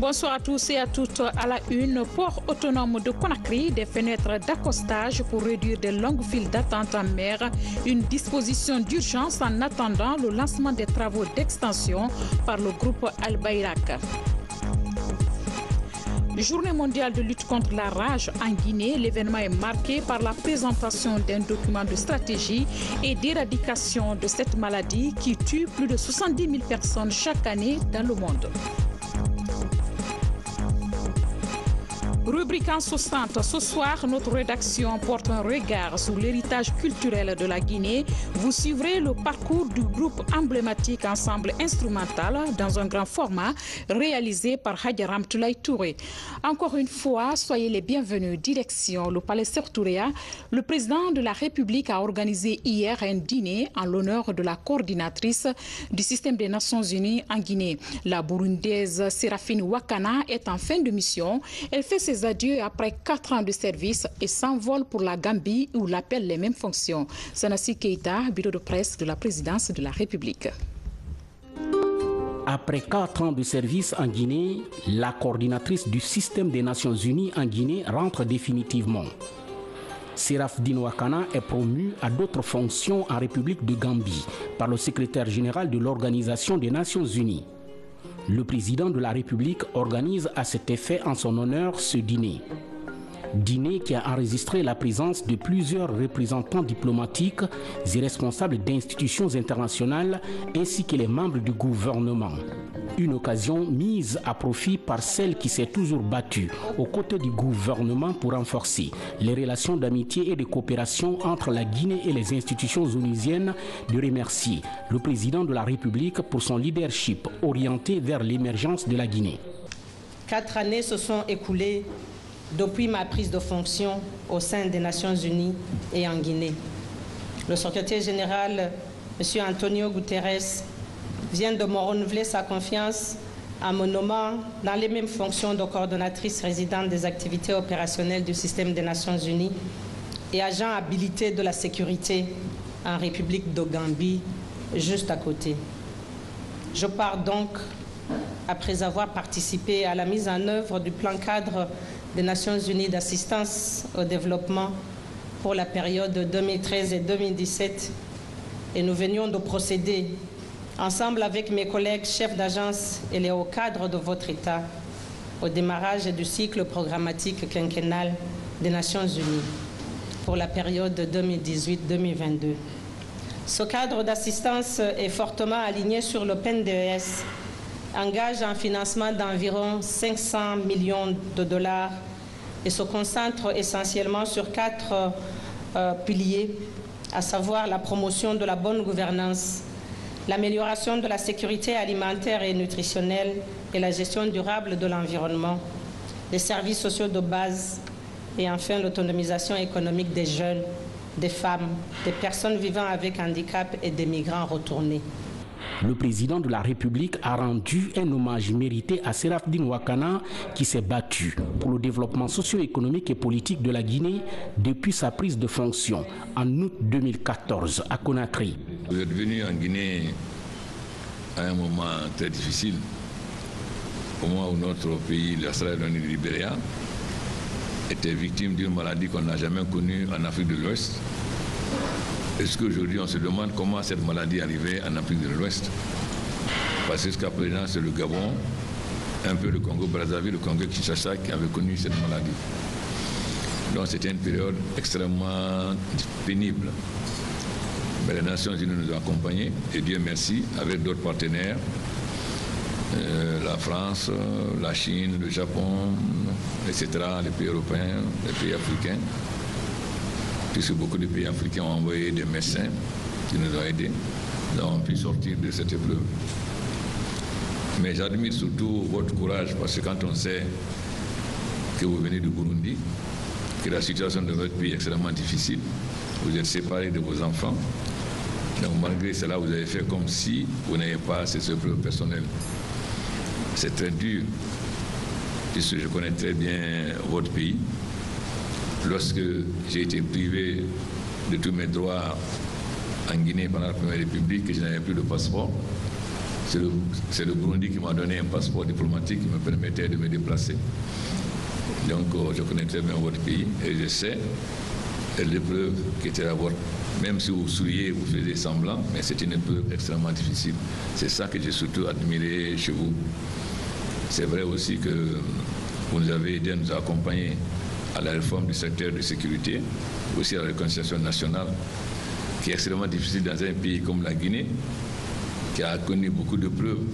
Bonsoir à tous et à toutes. À la une, port autonome de Conakry, des fenêtres d'accostage pour réduire des longues files d'attente en mer, une disposition d'urgence en attendant le lancement des travaux d'extension par le groupe Al-Bayrak. Journée mondiale de lutte contre la rage en Guinée, l'événement est marqué par la présentation d'un document de stratégie et d'éradication de cette maladie qui tue plus de 70 000 personnes chaque année dans le monde. Rubrique en sous-stante. Ce soir, notre rédaction porte un regard sur l'héritage culturel de la Guinée. Vous suivrez le parcours du groupe emblématique Ensemble Instrumental dans un grand format réalisé par Hadjaram Toulaye Touré. Encore une fois, soyez les bienvenus. Direction le Palais Sertourea. Le président de la République a organisé hier un dîner en l'honneur de la coordinatrice du système des Nations Unies en Guinée. La Burundaise Séraphine Wakana est en fin de mission. Elle fait ses adieux après 4 ans de service et s'envole pour la Gambie où l'appelle les mêmes fonctions. Sanassi Keita, bureau de presse de la présidence de la République. Après 4 ans de service en Guinée, la coordinatrice du système des Nations Unies en Guinée rentre définitivement. Séraphine Wakana est promue à d'autres fonctions en République de Gambie par le secrétaire général de l'Organisation des Nations Unies. Le président de la République organise à cet effet en son honneur ce dîner. Dîner qui a enregistré la présence de plusieurs représentants diplomatiques et responsables d'institutions internationales ainsi que les membres du gouvernement. Une occasion mise à profit par celle qui s'est toujours battue aux côtés du gouvernement pour renforcer les relations d'amitié et de coopération entre la Guinée et les institutions onusiennes, de remercier le président de la République pour son leadership orienté vers l'émergence de la Guinée. 4 années se sont écoulées depuis ma prise de fonction au sein des Nations Unies et en Guinée. Le secrétaire général, M. Antonio Guterres, vient de me renouveler sa confiance en me nommant dans les mêmes fonctions de coordonnatrice résidente des activités opérationnelles du système des Nations Unies et agent habilité de la sécurité en République de Gambie, juste à côté. Je pars donc après avoir participé à la mise en œuvre du plan cadre des Nations Unies d'assistance au développement pour la période 2013 et 2017 et nous venions de procéder ensemble avec mes collègues chefs d'agence et les hauts cadres de votre État au démarrage du cycle programmatique quinquennal des Nations Unies pour la période 2018-2022. Ce cadre d'assistance est fortement aligné sur le PNDES, engage un financement d'environ 500 millions de dollars et se concentre essentiellement sur 4 piliers, à savoir la promotion de la bonne gouvernance, l'amélioration de la sécurité alimentaire et nutritionnelle et la gestion durable de l'environnement, les services sociaux de base et enfin l'autonomisation économique des jeunes, des femmes, des personnes vivant avec handicap et des migrants retournés. Le président de la République a rendu un hommage mérité à Séraphine Wakana qui s'est battu pour le développement socio-économique et politique de la Guinée depuis sa prise de fonction en août 2014 à Conakry. Vous êtes venu en Guinée à un moment très difficile, au moment où notre pays, la Sierra Leone et le Libéria, était victime d'une maladie qu'on n'a jamais connue en Afrique de l'Ouest. Est-ce qu'aujourd'hui on se demande comment cette maladie est arrivée en Afrique de l'Ouest? Parce que jusqu'à présent c'est le Gabon, un peu le Congo-Brazzaville, le Congo-Kinshasa qui avait connu cette maladie. Donc c'était une période extrêmement pénible. Mais les Nations Unies nous ont accompagnés et Dieu merci avec d'autres partenaires, la France, la Chine, le Japon, etc., les pays européens, les pays africains. Puisque beaucoup de pays africains ont envoyé des médecins qui nous ont aidés, nous avons pu sortir de cette épreuve. Mais j'admire surtout votre courage, parce que quand on sait que vous venez du Burundi, que la situation de votre pays est extrêmement difficile, vous êtes séparés de vos enfants, donc malgré cela, vous avez fait comme si vous n'avez pas ces épreuves personnelles. c'est très dur, puisque je connais très bien votre pays. Lorsque j'ai été privé de tous mes droits en Guinée pendant la Première République, que je n'avais plus de passeport, c'est le Burundi qui m'a donné un passeport diplomatique qui me permettait de me déplacer. Donc je connais très bien votre pays et je sais l'épreuve qui était la vôtre. Même si vous souriez, vous faisiez semblant, mais c'est une épreuve extrêmement difficile. C'est ça que j'ai surtout admiré chez vous. C'est vrai aussi que vous nous avez aidé à nous accompagner à la réforme du secteur de sécurité, aussi à la réconciliation nationale, qui est extrêmement difficile dans un pays comme la Guinée, qui a connu beaucoup de preuves,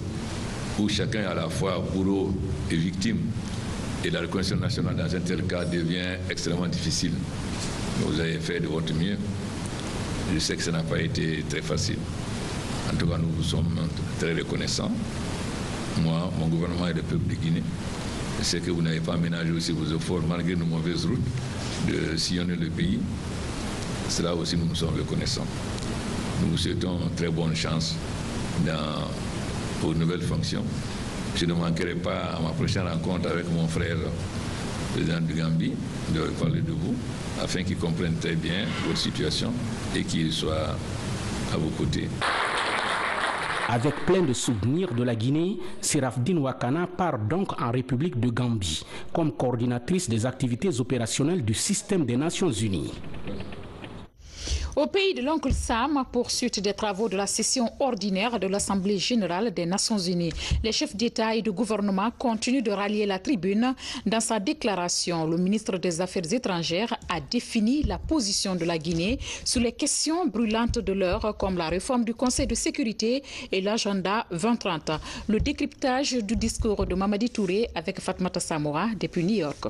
où chacun est à la fois bourreau et victime. Et la réconciliation nationale dans un tel cas devient extrêmement difficile. Vous avez fait de votre mieux. Je sais que ça n'a pas été très facile. En tout cas, nous vous sommes très reconnaissants. Moi, mon gouvernement et le peuple de Guinée. Je sais que vous n'avez pas aménagé aussi vos efforts malgré nos mauvaises routes de sillonner le pays. Cela aussi, nous nous sommes reconnaissants. Nous vous souhaitons très bonne chance dans vos nouvelles fonctions. Je ne manquerai pas à ma prochaine rencontre avec mon frère, le président du Gambie, de parler de vous, afin qu'il comprenne très bien votre situation et qu'il soit à vos côtés. Avec plein de souvenirs de la Guinée, Séraphdine Ouakana part donc en République de Gambie comme coordinatrice des activités opérationnelles du système des Nations Unies. Au pays de l'oncle Sam, poursuite des travaux de la session ordinaire de l'Assemblée générale des Nations unies. Les chefs d'État et de gouvernement continuent de rallier la tribune. Dans sa déclaration, le ministre des Affaires étrangères a défini la position de la Guinée sur les questions brûlantes de l'heure comme la réforme du Conseil de sécurité et l'agenda 2030. Le décryptage du discours de Mamadi Touré avec Fatmata Samora depuis New York.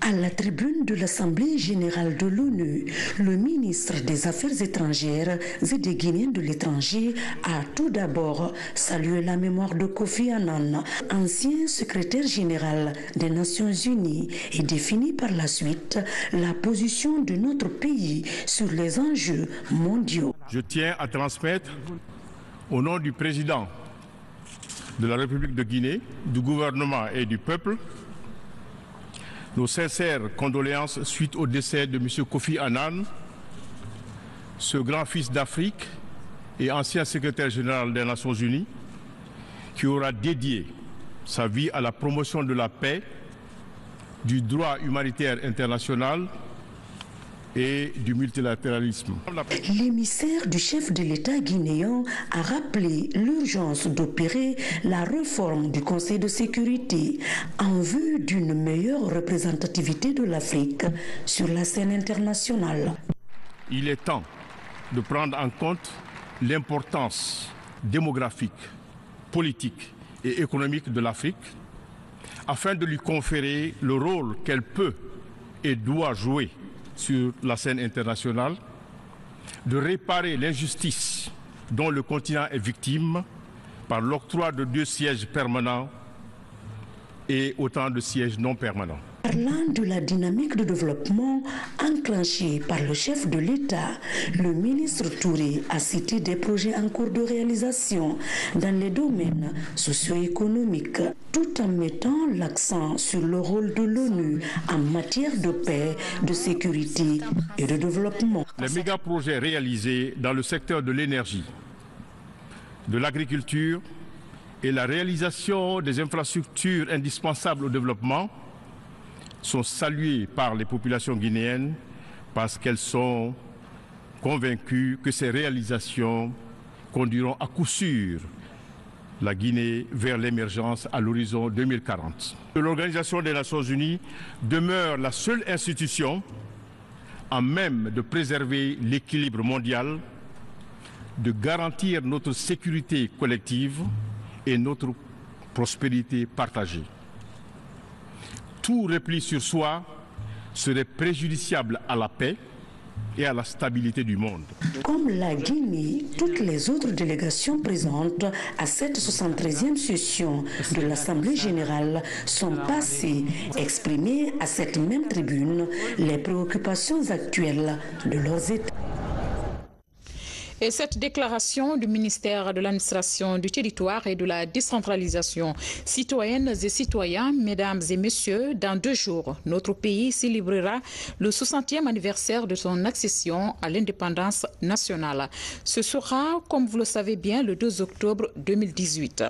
À la tribune de l'Assemblée générale de l'ONU, le ministre des Affaires étrangères et des Guinéens de l'étranger a tout d'abord salué la mémoire de Kofi Annan, ancien secrétaire général des Nations Unies, et défini par la suite la position de notre pays sur les enjeux mondiaux. Je tiens à transmettre au nom du président de la République de Guinée, du gouvernement et du peuple, nos sincères condoléances suite au décès de M. Kofi Annan, ce grand fils d'Afrique et ancien secrétaire général des Nations Unies, qui aura dédié sa vie à la promotion de la paix, du droit humanitaire international et du multilatéralisme. L'émissaire du chef de l'État guinéen a rappelé l'urgence d'opérer la réforme du Conseil de sécurité en vue d'une meilleure représentativité de l'Afrique sur la scène internationale. Il est temps de prendre en compte l'importance démographique, politique et économique de l'Afrique afin de lui conférer le rôle qu'elle peut et doit jouer sur la scène internationale, de réparer l'injustice dont le continent est victime par l'octroi de 2 sièges permanents et autant de sièges non permanents. Parlant de la dynamique de développement enclenchée par le chef de l'État, le ministre Touré a cité des projets en cours de réalisation dans les domaines socio-économiques, tout en mettant l'accent sur le rôle de l'ONU en matière de paix, de sécurité et de développement. Les méga-projets réalisés dans le secteur de l'énergie, de l'agriculture et la réalisation des infrastructures indispensables au développement sont salués par les populations guinéennes parce qu'elles sont convaincues que ces réalisations conduiront à coup sûr la Guinée vers l'émergence à l'horizon 2040. L'Organisation des Nations Unies demeure la seule institution à même de préserver l'équilibre mondial, de garantir notre sécurité collective et notre prospérité partagée. Tout repli sur soi serait préjudiciable à la paix et à la stabilité du monde. Comme la Guinée, toutes les autres délégations présentes à cette 73e session de l'Assemblée générale sont passées exprimer à cette même tribune les préoccupations actuelles de leurs États. Et cette déclaration du ministère de l'administration du territoire et de la décentralisation, citoyennes et citoyens, mesdames et messieurs, dans 2 jours, notre pays célébrera le 60e anniversaire de son accession à l'indépendance nationale. Ce sera, comme vous le savez bien, le 2 octobre 2018.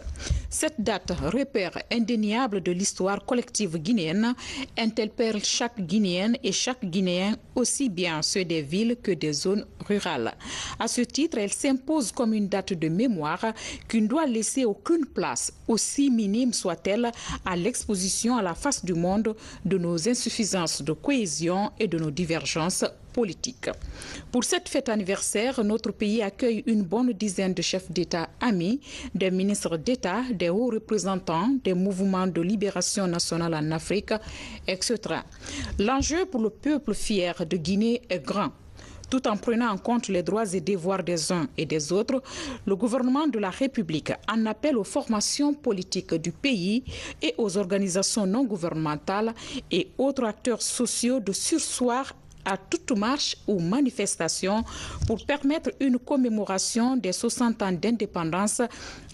Cette date, repère indéniable de l'histoire collective guinéenne, interpelle chaque Guinéenne et chaque Guinéen, aussi bien ceux des villes que des zones rurales. À ce titre, elle s'impose comme une date de mémoire qui ne doit laisser aucune place, aussi minime soit-elle, à l'exposition à la face du monde de nos insuffisances de cohésion et de nos divergences politique. Pour cette fête anniversaire, notre pays accueille une bonne dizaine de chefs d'État amis, des ministres d'État, des hauts représentants, des mouvements de libération nationale en Afrique, etc. L'enjeu pour le peuple fier de Guinée est grand. Tout en prenant en compte les droits et devoirs des uns et des autres, le gouvernement de la République en appelle aux formations politiques du pays et aux organisations non gouvernementales et autres acteurs sociaux de surseoir à toute marche ou manifestation pour permettre une commémoration des 60 ans d'indépendance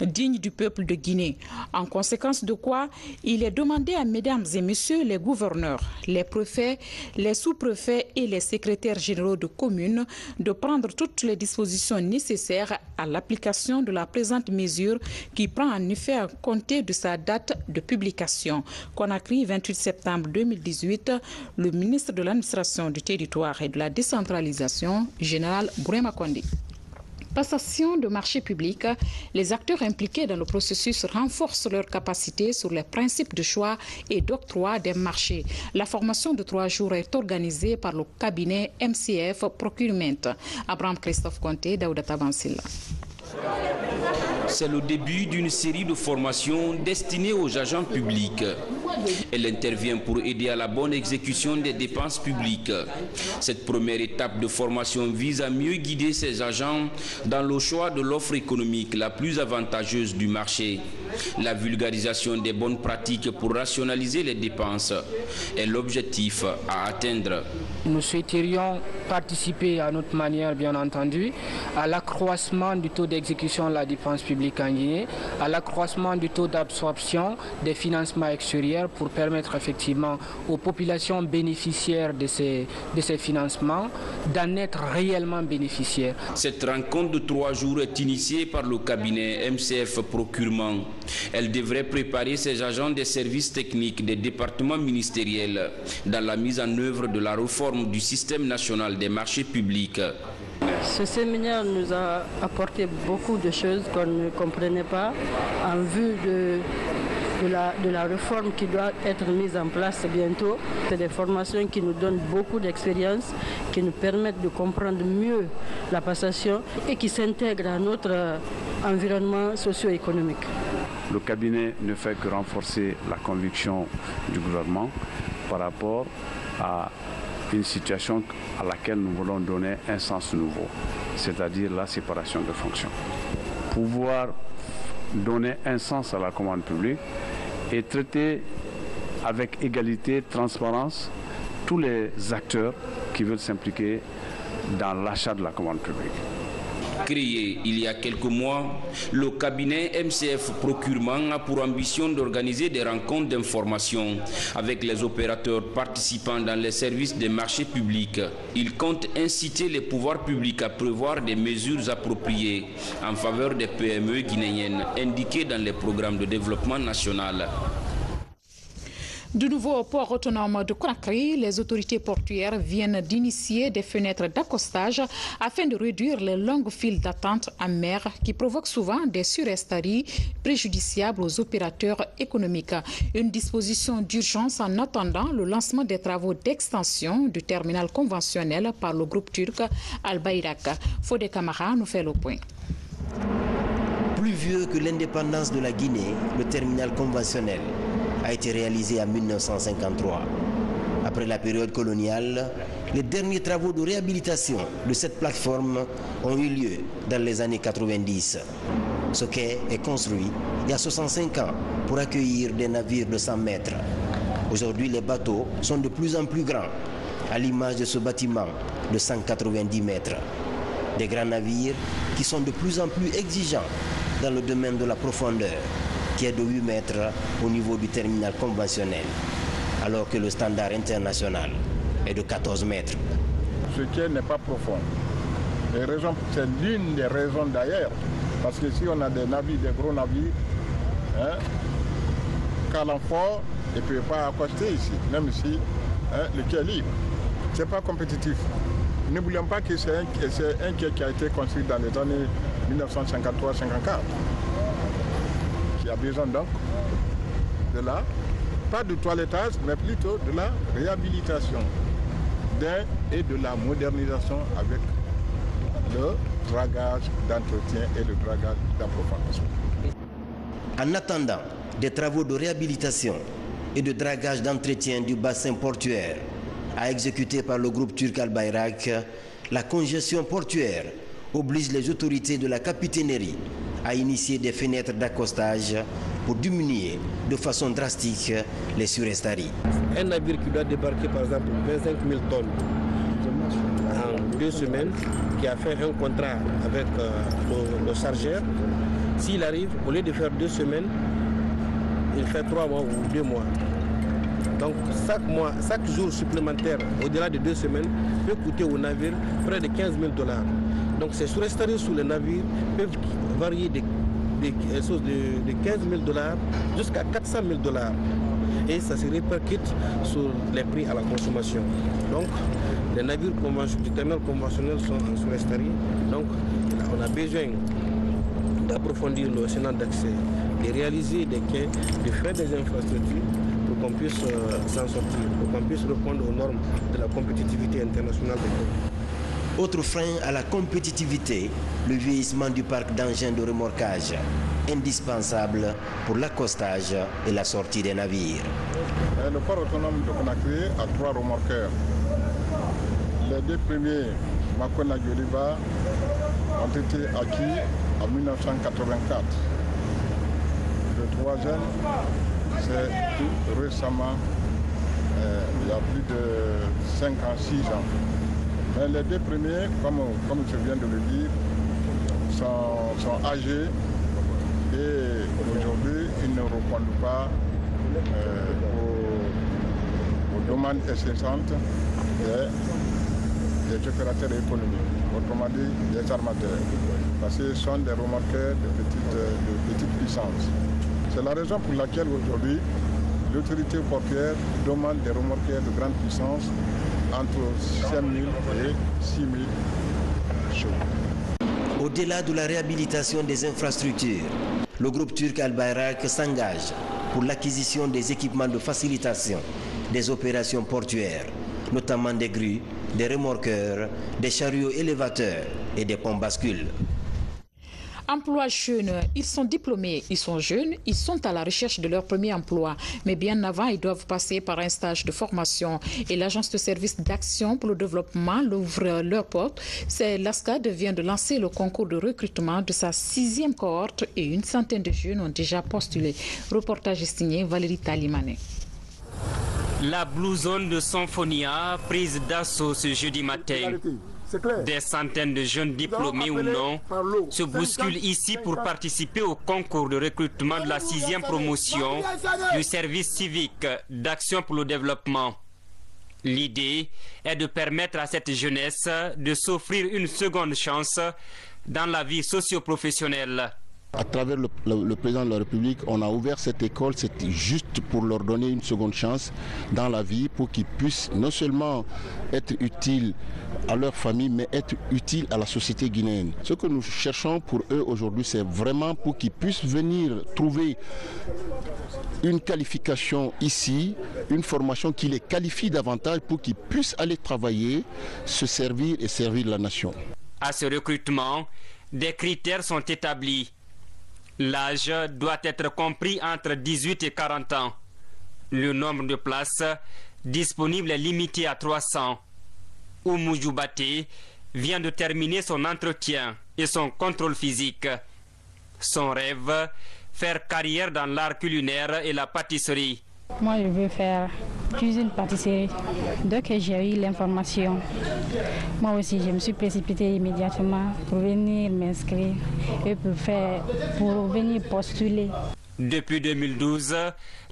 digne du peuple de Guinée. En conséquence de quoi, il est demandé à mesdames et messieurs les gouverneurs, les préfets, les sous-préfets et les secrétaires généraux de communes de prendre toutes les dispositions nécessaires à l'application de la présente mesure qui prend en effet à compter de sa date de publication. Conakry, 28 septembre 2018, le ministre de l'administration du territoire et de la décentralisation, général Bourema Condé. Passation de marchés publics, les acteurs impliqués dans le processus renforcent leur capacité sur les principes de choix et d'octroi des marchés. La formation de 3 jours est organisée par le cabinet MCF Procurement. Abraham Christophe Conté, Daouda Bansila. C'est le début d'une série de formations destinées aux agents publics. Elle intervient pour aider à la bonne exécution des dépenses publiques. Cette première étape de formation vise à mieux guider ces agents dans le choix de l'offre économique la plus avantageuse du marché. La vulgarisation des bonnes pratiques pour rationaliser les dépenses est l'objectif à atteindre. Nous souhaiterions participer à notre manière, bien entendu, à l'accroissement du taux d'exécution de la dépense publique en Guinée, à l'accroissement du taux d'absorption des financements extérieurs pour permettre effectivement aux populations bénéficiaires de ces financements d'en être réellement bénéficiaires. Cette rencontre de 3 jours est initiée par le cabinet MCF Procurement. Elle devrait préparer ses agents des services techniques des départements ministériels dans la mise en œuvre de la réforme du système national des marchés publics. Ce séminaire nous a apporté beaucoup de choses qu'on ne comprenait pas en vue de la réforme qui doit être mise en place bientôt. C'est des formations qui nous donnent beaucoup d'expérience, qui nous permettent de comprendre mieux la passation et qui s'intègrent à notre environnement socio-économique. Le cabinet ne fait que renforcer la conviction du gouvernement par rapport à une situation à laquelle nous voulons donner un sens nouveau, c'est-à-dire la séparation de fonctions. Pouvoir donner un sens à la commande publique et traiter avec égalité, transparence, tous les acteurs qui veulent s'impliquer dans l'achat de la commande publique. Créé il y a quelques mois, le cabinet MCF Procurement a pour ambition d'organiser des rencontres d'information avec les opérateurs participant dans les services des marchés publics. Il compte inciter les pouvoirs publics à prévoir des mesures appropriées en faveur des PME guinéennes indiquées dans les programmes de développement national. Du nouveau port autonome de Conakry, les autorités portuaires viennent d'initier des fenêtres d'accostage afin de réduire les longues files d'attente en mer qui provoquent souvent des surestaries préjudiciables aux opérateurs économiques. Une disposition d'urgence en attendant le lancement des travaux d'extension du terminal conventionnel par le groupe turc Al-Bayrak. Fodé Camara nous fait le point. Plus vieux que l'indépendance de la Guinée, le terminal conventionnel a été réalisé en 1953. Après la période coloniale, les derniers travaux de réhabilitation de cette plateforme ont eu lieu dans les années 90. Ce quai est construit il y a 65 ans pour accueillir des navires de 100 mètres. Aujourd'hui, les bateaux sont de plus en plus grands, à l'image de ce bâtiment de 190 mètres. Des grands navires qui sont de plus en plus exigeants dans le domaine de la profondeur, qui est de 8 mètres au niveau du terminal conventionnel, alors que le standard international est de 14 mètres. Ce quai n'est pas profond. C'est l'une des raisons d'ailleurs, parce que si on a des navires, des gros navires, calant fort, ils ne peuvent pas accoster ici, même si le quai est libre. Ce n'est pas compétitif. N'oublions pas que c'est un quai qui a été construit dans les années 1953-54, qui a besoin donc de la, pas de toilettage, mais plutôt de la réhabilitation et de la modernisation avec le dragage d'entretien et le dragage d'approfondissement. En attendant des travaux de réhabilitation et de dragage d'entretien du bassin portuaire à exécuter par le groupe turc Al-Bayrak, la congestion portuaire oblige les autorités de la capitainerie à initier des fenêtres d'accostage pour diminuer de façon drastique les surestaries. Un navire qui doit débarquer par exemple 25 000 tonnes en 2 semaines, qui a fait un contrat avec le chargeur, s'il arrive, au lieu de faire 2 semaines, il fait 3 mois ou 2 mois. Donc chaque jour supplémentaire, au-delà de 2 semaines, peut coûter au navire près de 15 000 $. Donc ces surestaries sur les navires peuvent varier de 15 000 $ jusqu'à 400 000 $. Et ça se répercute sur les prix à la consommation. Donc les navires du terminal conventionnel sont en surestarie. Donc on a besoin d'approfondir le schéma d'accès, de réaliser des quais, de faire des infrastructures pour qu'on puisse s'en sortir, pour qu'on puisse répondre aux normes de la compétitivité internationale des quais. Autre frein à la compétitivité, le vieillissement du parc d'engins de remorquage, indispensable pour l'accostage et la sortie des navires. Le port autonome de Conakry a 3 remorqueurs. Les 2 premiers, Makona Yoliba, ont été acquis en 1984. Le 3e, c'est tout récemment, il y a plus de 5 ans, 6 ans. Mais les 2 premiers, comme je viens de le dire, sont âgés et aujourd'hui, ils ne répondent pas aux demandes incessantes des opérateurs économiques, autrement dit des armateurs, parce que ce sont des remorqueurs de petite puissance. C'est la raison pour laquelle aujourd'hui, l'autorité portuaire demande des remorqueurs de grande puissance entre 5 000 et 6 000 chevaux. Au-delà de la réhabilitation des infrastructures, le groupe turc Al-Bayrak s'engage pour l'acquisition des équipements de facilitation des opérations portuaires, notamment des grues, des remorqueurs, des chariots élévateurs et des pompes bascules. Emploi jeunes, ils sont diplômés, ils sont jeunes, ils sont à la recherche de leur premier emploi. Mais bien avant, ils doivent passer par un stage de formation. Et l'Agence de services d'action pour le développement l'ouvre leurs portes. L'ASCAD vient de lancer le concours de recrutement de sa 6e cohorte et une centaine de jeunes ont déjà postulé. Reportage signé Valérie Talimane. La Blue Zone de Symphonia, prise d'assaut ce jeudi matin. Des centaines de jeunes diplômés ou non se bousculent ici pour participer au concours de recrutement de la 6e promotion du service civique d'action pour le développement. L'idée est de permettre à cette jeunesse de s'offrir une seconde chance dans la vie socio-professionnelle. À travers le président de la République, on a ouvert cette école, c'est juste pour leur donner une seconde chance dans la vie, pour qu'ils puissent non seulement être utiles à leur famille, mais être utiles à la société guinéenne. Ce que nous cherchons pour eux aujourd'hui, c'est vraiment pour qu'ils puissent venir trouver une qualification ici, une formation qui les qualifie davantage pour qu'ils puissent aller travailler, se servir et servir la nation. À ce recrutement, des critères sont établis. L'âge doit être compris entre 18 et 40 ans. Le nombre de places disponibles est limité à 300. Oumou Djoubaté vient de terminer son entretien et son contrôle physique. Son rêve, faire carrière dans l'art culinaire et la pâtisserie. Moi, je veux faire cuisine-pâtisserie. Dès que j'ai eu l'information, moi aussi, je me suis précipitée immédiatement pour venir m'inscrire et pour venir postuler. Depuis 2012,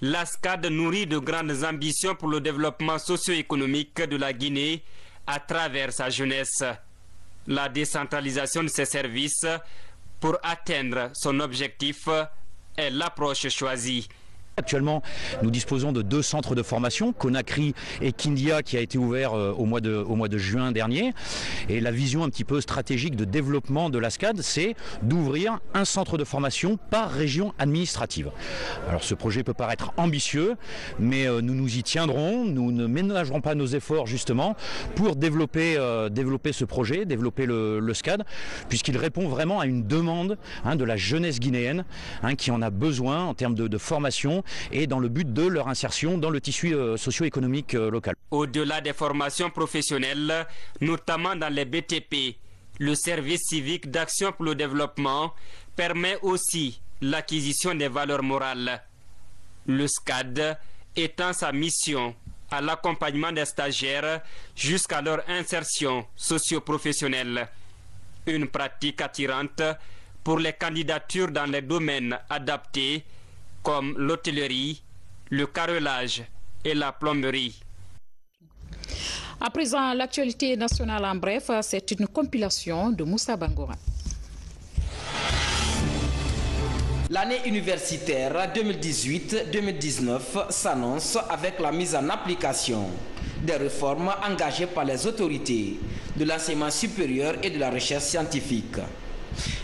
la SCAD nourrit de grandes ambitions pour le développement socio-économique de la Guinée à travers sa jeunesse. La décentralisation de ses services pour atteindre son objectif est l'approche choisie. Actuellement, nous disposons de 2 centres de formation, Conakry et Kindia, qui a été ouvert au mois de juin dernier. Et la vision un petit peu stratégique de développement de la SCAD, c'est d'ouvrir un centre de formation par région administrative. Alors ce projet peut paraître ambitieux, mais nous nous y tiendrons. Nous ne ménagerons pas nos efforts justement pour développer ce projet, développer le SCAD, puisqu'il répond vraiment à une demande de la jeunesse guinéenne qui en a besoin en termes de formation, et dans le but de leur insertion dans le tissu socio-économique local. Au-delà des formations professionnelles, notamment dans les BTP, le service civique d'action pour le développement permet aussi l'acquisition des valeurs morales. Le SCAD étend sa mission à l'accompagnement des stagiaires jusqu'à leur insertion socio-professionnelle. Une pratique attirante pour les candidatures dans les domaines adaptés comme l'hôtellerie, le carrelage et la plomberie. À présent, l'actualité nationale en bref, c'est une compilation de Moussa Bangora. L'année universitaire 2018-2019 s'annonce avec la mise en application des réformes engagées par les autorités de l'enseignement supérieur et de la recherche scientifique.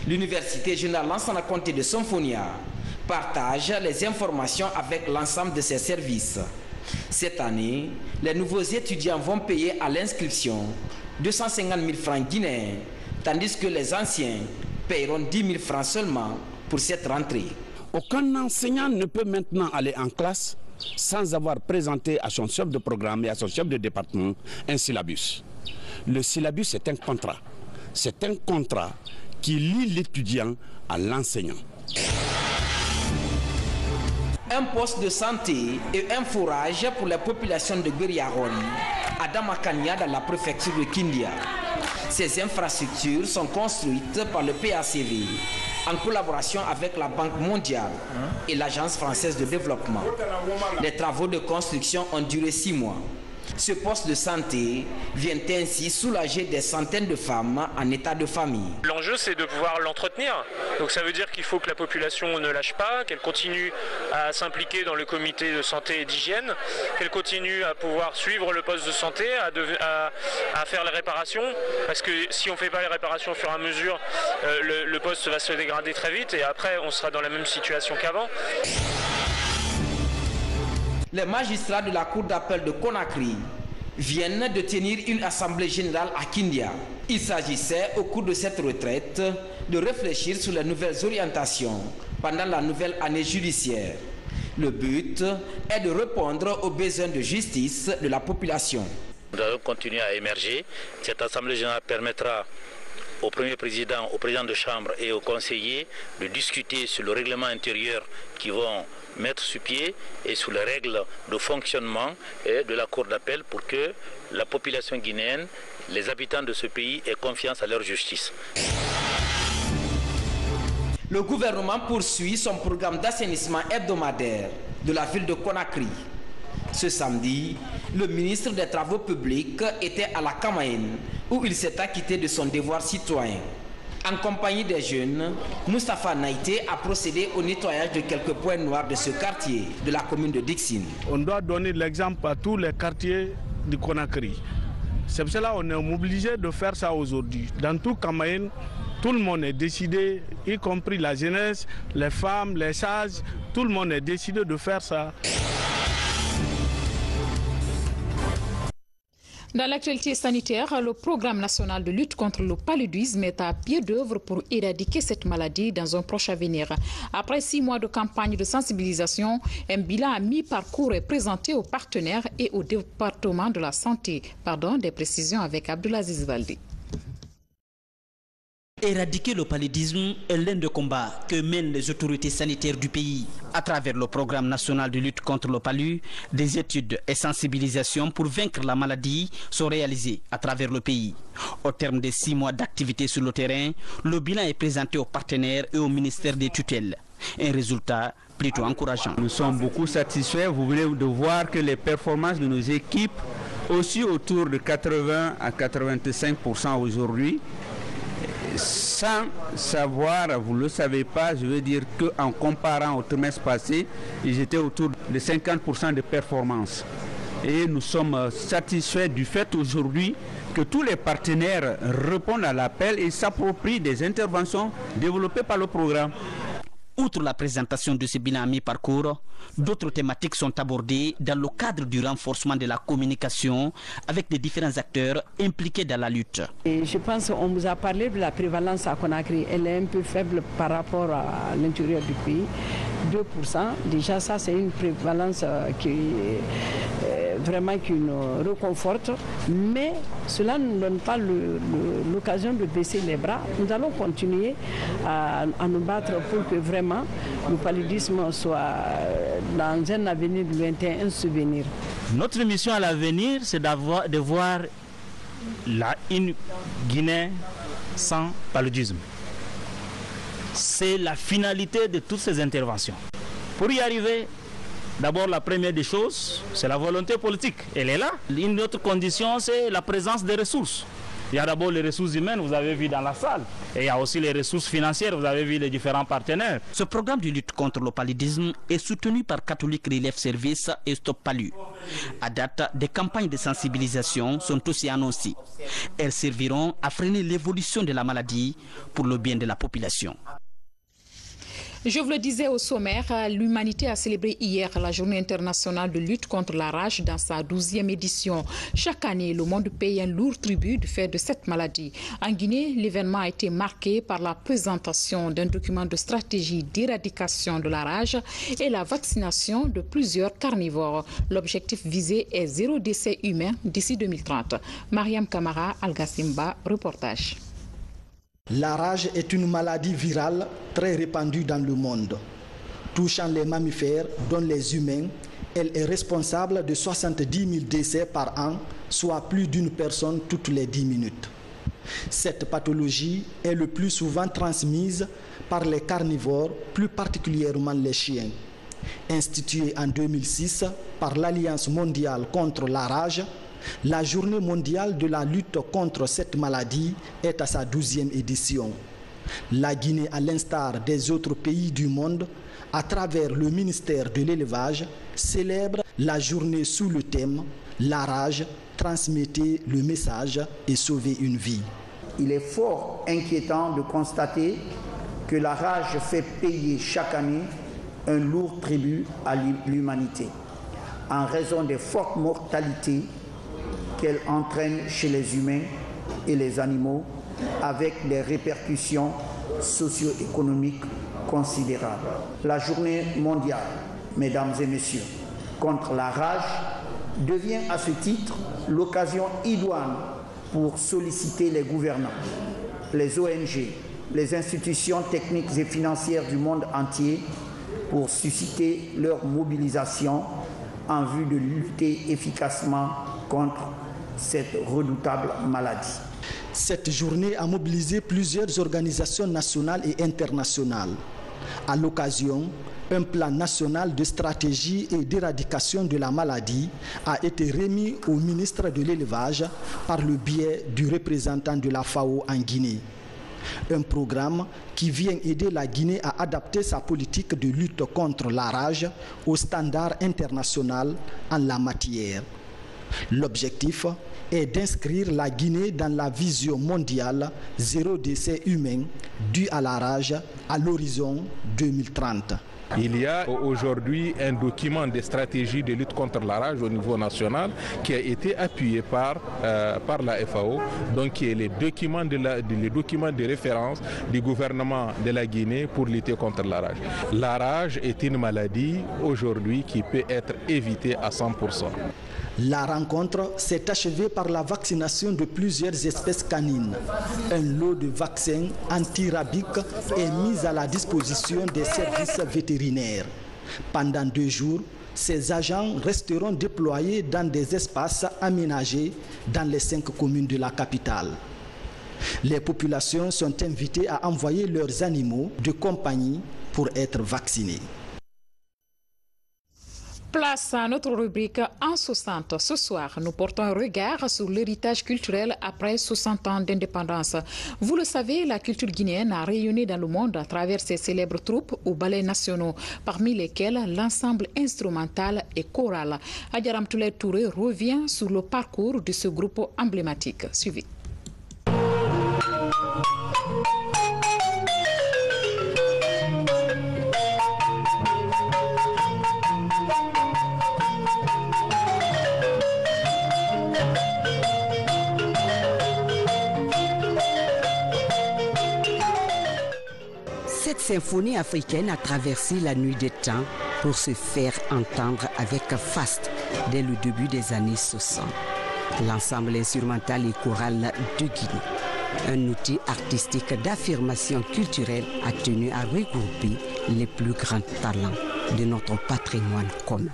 L'Université générale Lansana Conté de Symphonia partage les informations avec l'ensemble de ses services. Cette année, les nouveaux étudiants vont payer à l'inscription 250 000 francs guinéens, tandis que les anciens paieront 10 000 francs seulement pour cette rentrée. Aucun enseignant ne peut maintenant aller en classe sans avoir présenté à son chef de programme et à son chef de département un syllabus. Le syllabus est un contrat. C'est un contrat qui lie l'étudiant à l'enseignant. Un poste de santé et un fourrage pour la population de Guériaroli à Damakania dans la préfecture de Kindia. Ces infrastructures sont construites par le PACV en collaboration avec la Banque mondiale et l'Agence française de développement. Les travaux de construction ont duré 6 mois. Ce poste de santé vient ainsi soulager des centaines de femmes en état de famille. L'enjeu, c'est de pouvoir l'entretenir. Donc ça veut dire qu'il faut que la population ne lâche pas, qu'elle continue à s'impliquer dans le comité de santé et d'hygiène, qu'elle continue à pouvoir suivre le poste de santé, à faire les réparations. Parce que si on ne fait pas les réparations au fur et à mesure, le poste va se dégrader très vite et après on sera dans la même situation qu'avant. Les magistrats de la Cour d'appel de Conakry viennent de tenir une assemblée générale à Kindia. Il s'agissait, au cours de cette retraite, de réfléchir sur les nouvelles orientations pendant la nouvelle année judiciaire. Le but est de répondre aux besoins de justice de la population. Nous allons continuer à émerger. Cette assemblée générale permettra au premier président, au président de chambre et aux conseillers de discuter sur le règlement intérieur qui vont mettre sur pied et sur les règles de fonctionnement de la Cour d'appel pour que la population guinéenne, les habitants de ce pays aient confiance à leur justice. Le gouvernement poursuit son programme d'assainissement hebdomadaire de la ville de Conakry. Ce samedi, le ministre des Travaux publics était à la Kamaïne où il s'est acquitté de son devoir citoyen. En compagnie des jeunes, Moustapha Naïté a procédé au nettoyage de quelques points noirs de ce quartier de la commune de Dixine. On doit donner l'exemple à tous les quartiers du Conakry. C'est pour cela qu'on est obligé de faire ça aujourd'hui. Dans tout Kamaïne, tout le monde est décidé, y compris la jeunesse, les femmes, les sages, tout le monde est décidé de faire ça. Dans l'actualité sanitaire, le programme national de lutte contre le paludisme est à pied d'œuvre pour éradiquer cette maladie dans un proche avenir. Après 6 mois de campagne de sensibilisation, un bilan à mi-parcours est présenté aux partenaires et au département de la santé. Des précisions avec Abdoulaziz Valdi. Éradiquer le paludisme est l'un des combats que mènent les autorités sanitaires du pays. À travers le programme national de lutte contre le palu, des études et sensibilisations pour vaincre la maladie sont réalisées à travers le pays. Au terme de 6 mois d'activité sur le terrain, le bilan est présenté aux partenaires et au ministère des tutelles. Un résultat plutôt encourageant. Nous sommes beaucoup satisfaits. Vous venez de voir que les performances de nos équipes, aussi autour de 80 à 85% aujourd'hui, sans savoir, vous ne le savez pas, je veux dire qu'en comparant au trimestre passé, ils étaient autour de 50% de performance. Et nous sommes satisfaits du fait aujourd'hui que tous les partenaires répondent à l'appel et s'approprient des interventions développées par le programme. Outre la présentation de ce bilan à mi-parcours, d'autres thématiques sont abordées dans le cadre du renforcement de la communication avec les différents acteurs impliqués dans la lutte. Et je pense qu'on vous a parlé de la prévalence à Conakry. Elle est un peu faible par rapport à l'intérieur du pays. 2%, déjà ça c'est une prévalence qui nous réconforte, mais cela ne donne pas l'occasion de baisser les bras. Nous allons continuer à nous battre pour que vraiment le paludisme soit dans un avenir lointain un souvenir. Notre mission à l'avenir, c'est de voir une Guinée sans paludisme. C'est la finalité de toutes ces interventions. Pour y arriver, d'abord la première des choses, c'est la volonté politique. Elle est là. Une autre condition, c'est la présence des ressources. Il y a d'abord les ressources humaines, vous avez vu dans la salle. Et il y a aussi les ressources financières, vous avez vu les différents partenaires. Ce programme de lutte contre le paludisme est soutenu par Catholic Relief Service et Stop Palu. À date, des campagnes de sensibilisation sont aussi annoncées. Elles serviront à freiner l'évolution de la maladie pour le bien de la population. Je vous le disais au sommaire, l'humanité a célébré hier la journée internationale de lutte contre la rage dans sa 12e édition. Chaque année, le monde paye un lourd tribut du fait de cette maladie. En Guinée, l'événement a été marqué par la présentation d'un document de stratégie d'éradication de la rage et la vaccination de plusieurs carnivores. L'objectif visé est 0 décès humain d'ici 2030. Mariam Kamara, Al-Gassimba, reportage. La rage est une maladie virale très répandue dans le monde. Touchant les mammifères, dont les humains, elle est responsable de 70 000 décès par an, soit plus d'une personne toutes les 10 minutes. Cette pathologie est le plus souvent transmise par les carnivores, plus particulièrement les chiens. Instituée en 2006 par l'Alliance mondiale contre la rage, la journée mondiale de la lutte contre cette maladie est à sa 12e édition. La Guinée, à l'instar des autres pays du monde, à travers le ministère de l'élevage, célèbre la journée sous le thème « La rage, transmettez le message et sauvez une vie ». Il est fort inquiétant de constater que la rage fait payer chaque année un lourd tribut à l'humanité, en raison des fortes mortalités qu'elle entraîne chez les humains et les animaux, avec des répercussions socio-économiques considérables. La journée mondiale, mesdames et messieurs, contre la rage devient à ce titre l'occasion idoine pour solliciter les gouvernants, les ONG, les institutions techniques et financières du monde entier pour susciter leur mobilisation en vue de lutter efficacement contre cette redoutable maladie. Cette journée a mobilisé plusieurs organisations nationales et internationales. À l'occasion, un plan national de stratégie et d'éradication de la maladie a été remis au ministre de l'Élevage par le biais du représentant de la FAO en Guinée. Un programme qui vient aider la Guinée à adapter sa politique de lutte contre la rage aux standards internationaux en la matière. L'objectif est d'inscrire la Guinée dans la vision mondiale 0 décès humain dû à la rage à l'horizon 2030. Il y a aujourd'hui un document de stratégie de lutte contre la rage au niveau national qui a été appuyé par la FAO, donc qui est le document de référence du gouvernement de la Guinée pour lutter contre la rage. La rage est une maladie aujourd'hui qui peut être évitée à 100%. La rencontre s'est achevée par la vaccination de plusieurs espèces canines. Un lot de vaccins antirabiques est mis à la disposition des services vétérinaires. Pendant 2 jours, ces agents resteront déployés dans des espaces aménagés dans les 5 communes de la capitale. Les populations sont invitées à envoyer leurs animaux de compagnie pour être vaccinés. Place à notre rubrique en 60. Ce soir, nous portons un regard sur l'héritage culturel après 60 ans d'indépendance. Vous le savez, la culture guinéenne a rayonné dans le monde à travers ses célèbres troupes ou ballets nationaux, parmi lesquels l'ensemble instrumental et choral. Adjaram Touré revient sur le parcours de ce groupe emblématique. Suivez. Cette symphonie africaine a traversé la nuit des temps pour se faire entendre avec faste dès le début des années 60. L'ensemble instrumental et choral de Guinée, un outil artistique d'affirmation culturelle, a tenu à regrouper les plus grands talents de notre patrimoine commun.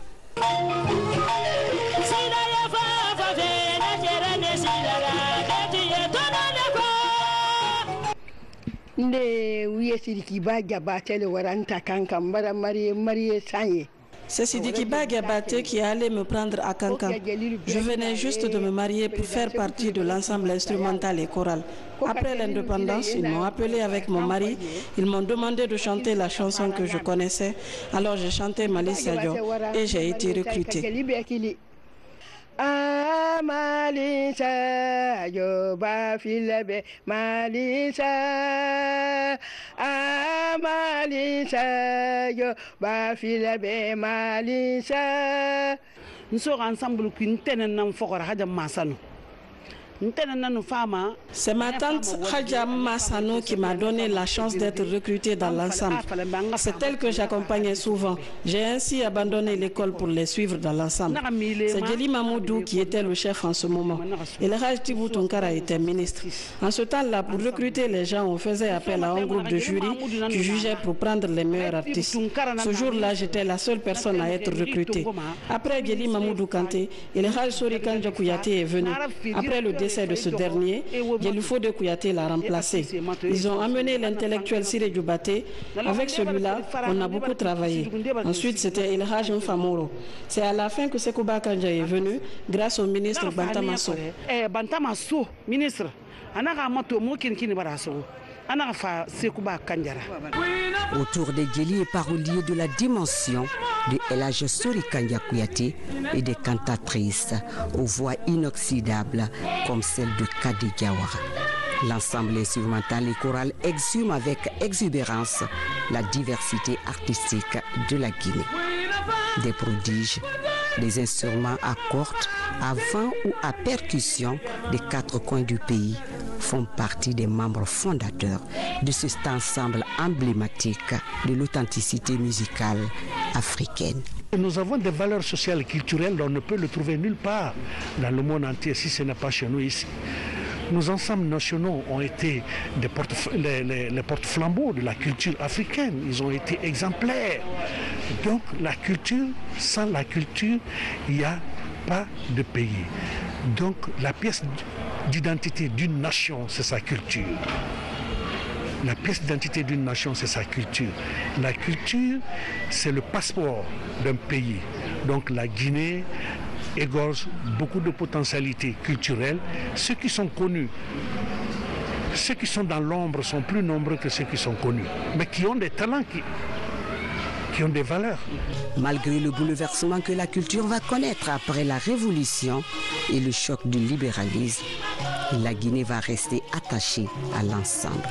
C'est Sidiki Bagabate qui allait me prendre à Kankan. Je venais juste de me marier pour faire partie de l'ensemble instrumental et choral. Après l'indépendance, ils m'ont appelé avec mon mari. Ils m'ont demandé de chanter la chanson que je connaissais. Alors j'ai chanté Mali Sadio et j'ai été recrutée. Malisa yo ba filabe Malisa Malisa yo ba filabe Malisa. Nous sommes ensemble qu'une telle n'en fera pas de masano. C'est ma tante Khadja Massano qui m'a donné la chance d'être recrutée dans l'ensemble. C'est elle que j'accompagnais souvent. J'ai ainsi abandonné l'école pour les suivre dans l'ensemble. C'est Djeli Mamoudou qui était le chef en ce moment. Et le Raj Tibou Tonkara était ministre. En ce temps-là, pour recruter les gens, on faisait appel à un groupe de jury qui jugeait pour prendre les meilleurs artistes. Ce jour-là, j'étais la seule personne à être recrutée. Après Djeli Mamoudou Kanté, et le Raj Sori Kandja Kouyaté est venu. Après le décès de ce dernier, Yelufo de Kouyaté l'a remplacé. Ils ont amené l'intellectuel Siré Djoubaté. Avec celui-là, on a beaucoup travaillé. Ensuite, c'était El Haj Mfamoro. C'est à la fin que Sekouba Kandja est venu, grâce au ministre Bantamasso. Bantamasso, ministre, autour des guerriers paroliers de la dimension de El Hadj Sori Kandja Kouyaté et des cantatrices aux voix inoxydables comme celle de Kadi Diawara. L'ensemble instrumental et choral exhume avec exubérance la diversité artistique de la Guinée. Des prodiges, des instruments à cordes, à vent ou à percussion des 4 coins du pays font partie des membres fondateurs de cet ensemble emblématique de l'authenticité musicale africaine. Nous avons des valeurs sociales et culturelles, on ne peut le trouver nulle part dans le monde entier si ce n'est pas chez nous ici. Nos ensembles nationaux ont été les porte-flambeaux de la culture africaine. Ils ont été exemplaires. Donc la culture, sans la culture, il n'y a pas de pays. Donc la pièce d'identité d'une nation, c'est sa culture. La pièce d'identité d'une nation, c'est sa culture. La culture, c'est le passeport d'un pays. Donc la Guinée égorge beaucoup de potentialités culturelles. Ceux qui sont connus, ceux qui sont dans l'ombre sont plus nombreux que ceux qui sont connus, mais qui ont des talents, qui ont des valeurs. Malgré le bouleversement que la culture va connaître après la révolution et le choc du libéralisme, la Guinée va rester attachée à l'ensemble.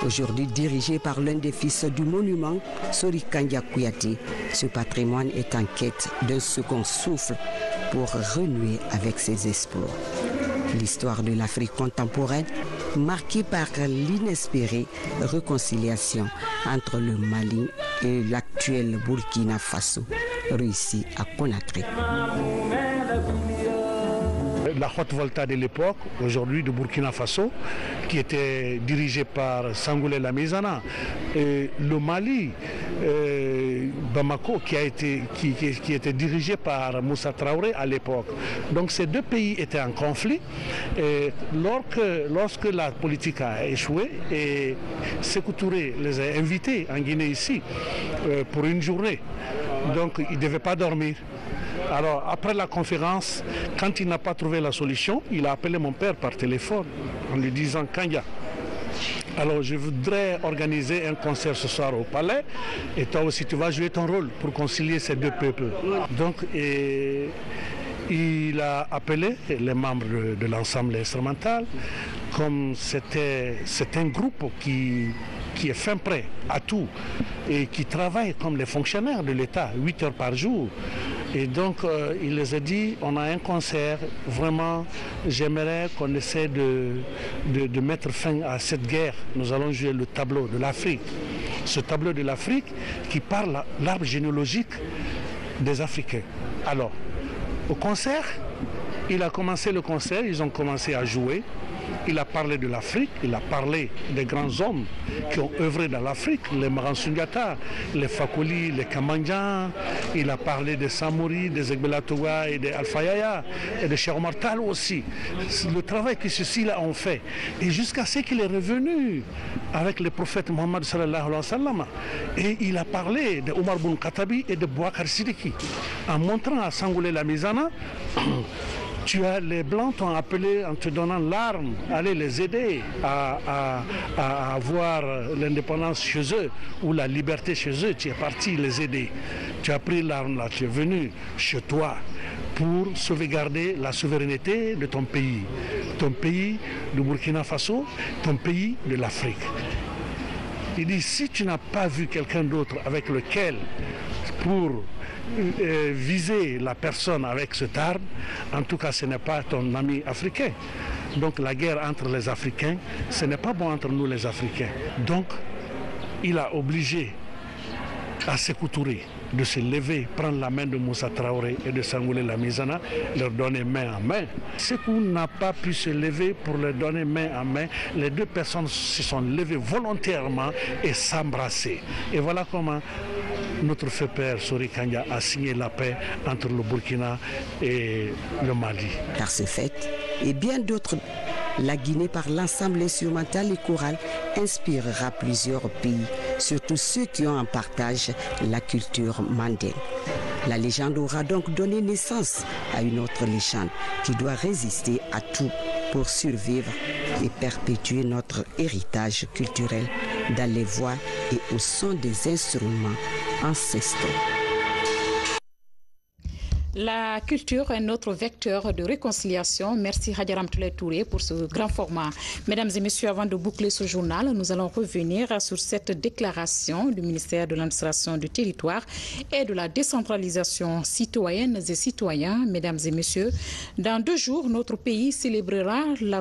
Aujourd'hui dirigé par l'un des fils du monument, Sori Kandja Kouyaté, ce patrimoine est en quête d'un second souffle pour renouer avec ses exploits. L'histoire de l'Afrique contemporaine, marquée par l'inespérée réconciliation entre le Mali et l'actuel Burkina Faso, réussit à Conakry. la Haute Volta de l'époque, aujourd'hui de Burkina Faso, qui était dirigé par Sangoulé Lamizana, et le Mali, Bamako, qui était dirigé par Moussa Traoré à l'époque. Donc ces deux pays étaient en conflit. Et lorsque la politique a échoué, et Sékou Touré les a invités en Guinée ici pour une journée, donc ils ne devaient pas dormir. Alors après la conférence, quand il n'a pas trouvé la solution, il a appelé mon père par téléphone en lui disant « Kanya, alors je voudrais organiser un concert ce soir au palais et toi aussi tu vas jouer ton rôle pour concilier ces deux peuples. » Donc il a appelé les membres de l'ensemble instrumental, comme c'est un groupe qui est fin prêt à tout et qui travaille comme les fonctionnaires de l'État, 8 heures par jour. Et donc il les a dit, on a un concert, vraiment j'aimerais qu'on essaie de mettre fin à cette guerre. Nous allons jouer le tableau de l'Afrique. Ce tableau de l'Afrique qui parle l'arbre généalogique des Africains. Alors, au concert, il a commencé le concert, ils ont commencé à jouer. Il a parlé de l'Afrique, il a parlé des grands hommes qui ont œuvré dans l'Afrique, les Maran Sundiata, les Fakoli, les Kamandjan. Il a parlé des Samori, des Egbelatoua et des Alpha Yaya et de Cheikh Omar Tall aussi. Le travail que ceux-ci-là ont fait. Et jusqu'à ce qu'il est revenu avec le prophète Mohammed sallallahu alayhi wa sallam. Et il a parlé de Omar Boun Khattabi et de Bouakar Sidiki en montrant à Sangoulé Lamizana. Les Blancs t'ont appelé en te donnant l'arme, aller les aider à avoir l'indépendance chez eux ou la liberté chez eux. Tu es parti les aider. Tu as pris l'arme là, tu es venu chez toi pour sauvegarder la souveraineté de ton pays du Burkina Faso, ton pays de l'Afrique. Il dit, si tu n'as pas vu quelqu'un d'autre avec lequel pour viser la personne avec cette arme, en tout cas ce n'est pas ton ami africain. Donc la guerre entre les Africains, ce n'est pas bon entre nous les Africains. Donc il a obligé à Sékou Touré de se lever, prendre la main de Moussa Traoré et de Sangoulé Lamizana, leur donner main en main. Sékou n'a pas pu se lever pour leur donner main en main. Les deux personnes se sont levées volontairement et s'embrasser. Et voilà comment notre feu père Sori Kanya a signé la paix entre le Burkina et le Mali. Par ce fait, et bien d'autres, la Guinée par l'ensemble instrumental et choral inspirera plusieurs pays, surtout ceux qui ont en partage la culture mandingue. La légende aura donc donné naissance à une autre légende qui doit résister à tout pour survivre et perpétuer notre héritage culturel dans les voix et au son des instruments ancestraux. La culture est notre vecteur de réconciliation. Merci Hadjaram Touré pour ce grand format. Mesdames et messieurs, avant de boucler ce journal, nous allons revenir sur cette déclaration du ministère de l'administration du territoire et de la décentralisation citoyennes et citoyens. Mesdames et messieurs, dans 2 jours, notre pays célébrera le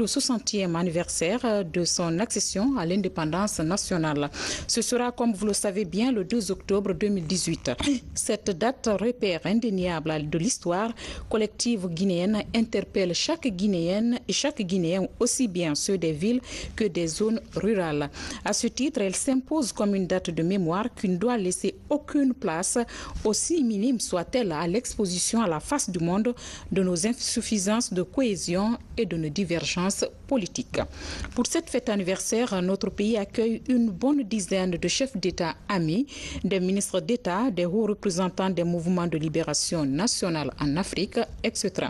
60e anniversaire de son accession à l'indépendance nationale. Ce sera, comme vous le savez bien, le 2 octobre 2018. Cette date repère indéniable de l'histoire collective guinéenne interpelle chaque Guinéenne et chaque Guinéen, aussi bien ceux des villes que des zones rurales. À ce titre, elle s'impose comme une date de mémoire qui ne doit laisser aucune place, aussi minime soit-elle, à l'exposition à la face du monde de nos insuffisances de cohésion et de nos divergences politiques. Pour cette fête anniversaire, notre pays accueille une bonne dizaine de chefs d'État amis, des ministres d'État, des hauts représentants des mouvements de libération nationale en Afrique, etc.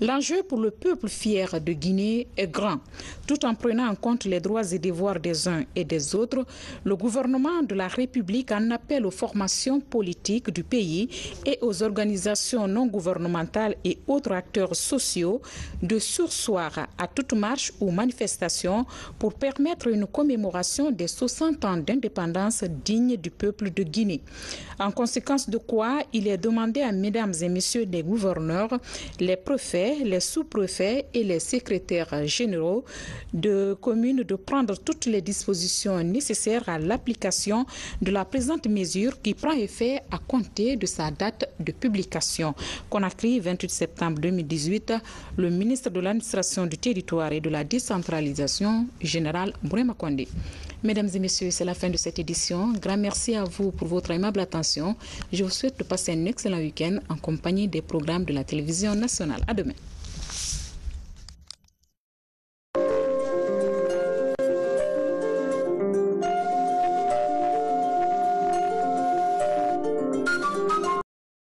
L'enjeu pour le peuple fier de Guinée est grand. Tout en prenant en compte les droits et devoirs des uns et des autres, le gouvernement de la République en appelle aux formations politiques du pays et aux organisations non gouvernementales et autres acteurs sociaux de surseoir à toute marche ou manifestation pour permettre une commémoration des 60 ans d'indépendance digne du peuple de Guinée. En conséquence de quoi, il est demandé à M. mesdames et messieurs les gouverneurs, les préfets, les sous-préfets et les secrétaires généraux de communes de prendre toutes les dispositions nécessaires à l'application de la présente mesure qui prend effet à compter de sa date de publication. Conakry, 28 septembre 2018, le ministre de l'administration du territoire et de la décentralisation, général Bourema Kondé. Mesdames et messieurs, c'est la fin de cette édition. Grand merci à vous pour votre aimable attention. Je vous souhaite de passer un excellent week-end en compagnie des programmes de la télévision nationale. À demain.